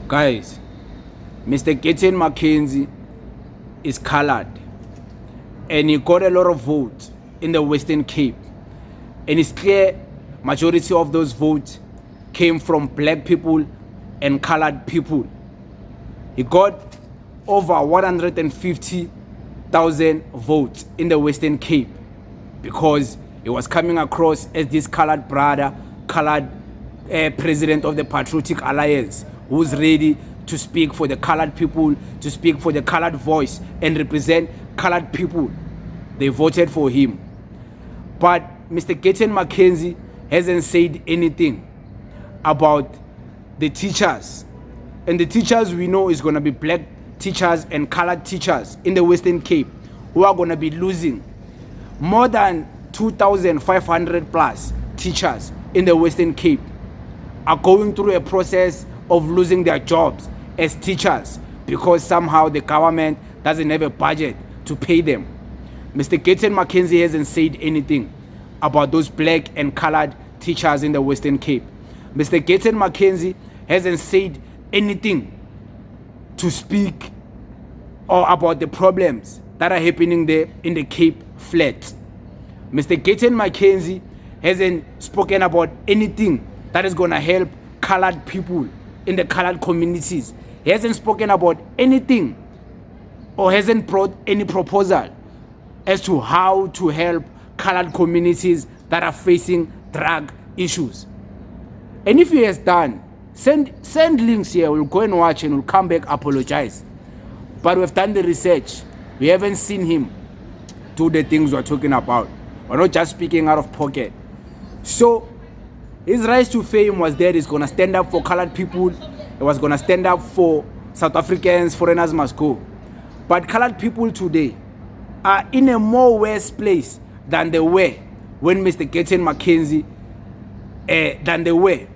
Guys, Mr. Gayton Mchenzie is colored and he got a lot of votes in the Western Cape, and it's clear majority of those votes came from black people and colored people. He got over 150,000 votes in the Western Cape because he was coming across as this colored brother, colored president of the Patriotic Alliance, who's ready to speak for the colored people, to speak for the colored voice and represent colored people. They voted for him. But Mr. Gayton Mchenzie hasn't said anything about the teachers. And the teachers we know is going to be black teachers and colored teachers in the Western Cape who are going to be losing more than 2,500 plus teachers in the Western Cape are going through a process of losing their jobs as teachers because somehow the government doesn't have a budget to pay them. Mr. Gayton Mchenzie hasn't said anything about those black and colored teachers in the Western Cape. Mr. Gayton Mchenzie hasn't said anything to speak or about the problems that are happening there in the Cape Flat. Mr. Gayton Mchenzie hasn't spoken about anything that is going to help colored people in the colored communities. He hasn't spoken about anything or hasn't brought any proposal as to how to help colored communities that are facing drug issues. And if he has done, send links here, we'll go and watch and we'll come back, apologize. But we've done the research. We haven't seen him do the things we're talking about. We're not just speaking out of pocket. So his rise to fame was that he's going to stand up for colored people. He was going to stand up for South Africans, foreigners must go. But colored people today are in a more worse place than they were when Mr. Gayton Mchenzie, than they were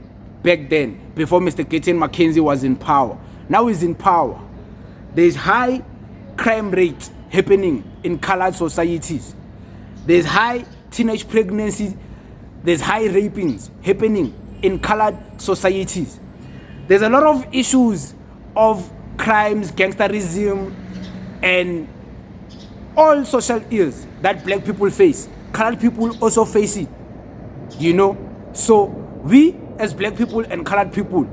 back then, before Mr. Gayton Mchenzie was in power. Now he's in power. There's high crime rates happening in colored societies. There's high teenage pregnancies. There's high rapings happening in colored societies. There's a lot of issues of crimes, gangsterism, and all social ills that black people face. Colored people also face it, you know. So we as black people and colored people,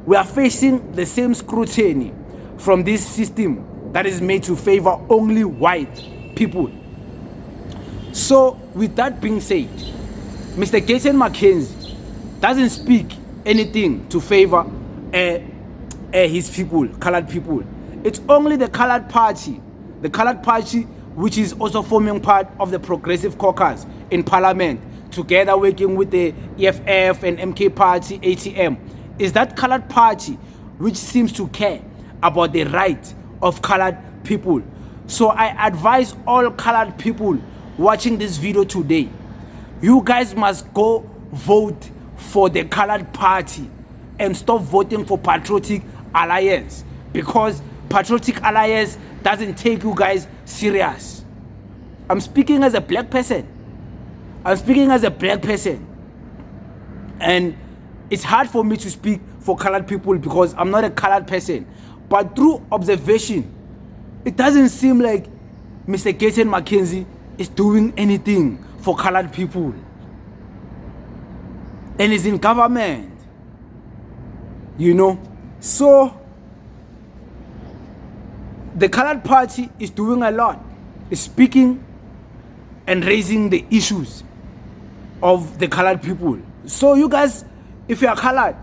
we are facing the same scrutiny from this system that is made to favor only white people. So with that being said, Mr. Gayton Mchenzie doesn't speak anything to favor his people, colored people. It's only the colored party which is also forming part of the Progressive Caucus in Parliament, together working with the EFF and MK Party, ATM, is that colored party which seems to care about the rights of colored people. So I advise all colored people watching this video today, you guys must go vote for the colored party and stop voting for Patriotic Alliance, because Patriotic Alliance doesn't take you guys serious. I'm speaking as a black person. And it's hard for me to speak for colored people because I'm not a colored person. But through observation, it doesn't seem like Mr. Gayton Mchenzie is doing anything for colored people. And he's in government, you know. So the colored party is doing a lot, is speaking and raising the issues of the colored people. So you guys, if you are colored,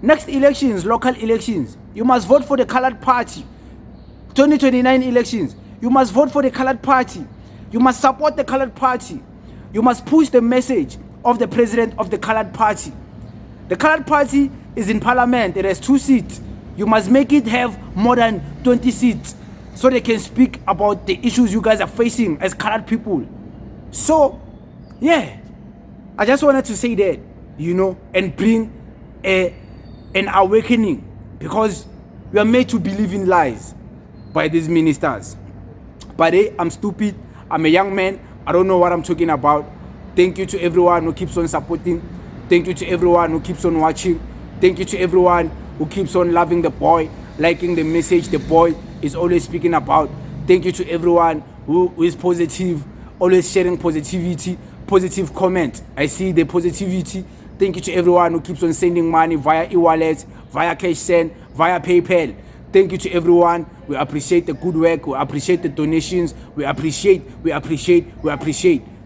next elections, local elections, you must vote for the colored party. 2029 elections, you must vote for the colored party. You must support the colored party. You must push the message of the president of the colored party. The colored party is in parliament. It has 2 seats. You must make it have more than 20 seats so they can speak about the issues you guys are facing as colored people. So, yeah, I just wanted to say that, you know, and bring an awakening, because we are made to believe in lies by these ministers. But hey, I'm stupid. I'm a young man. I don't know what I'm talking about. Thank you to everyone who keeps on supporting. Thank you to everyone who keeps on watching. Thank you to everyone who keeps on loving the boy, liking the message the boy is always speaking about. Thank you to everyone who is positive, always sharing positivity, positive comment. I see the positivity. Thank you to everyone who keeps on sending money via e-wallet, via cash send, via PayPal. Thank you to everyone. We appreciate the good work. We appreciate the donations. We appreciate.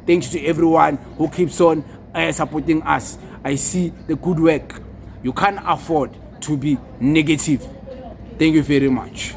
Thank you to everyone who keeps on supporting us. I see the good work. You can't afford to be negative. Thank you very much.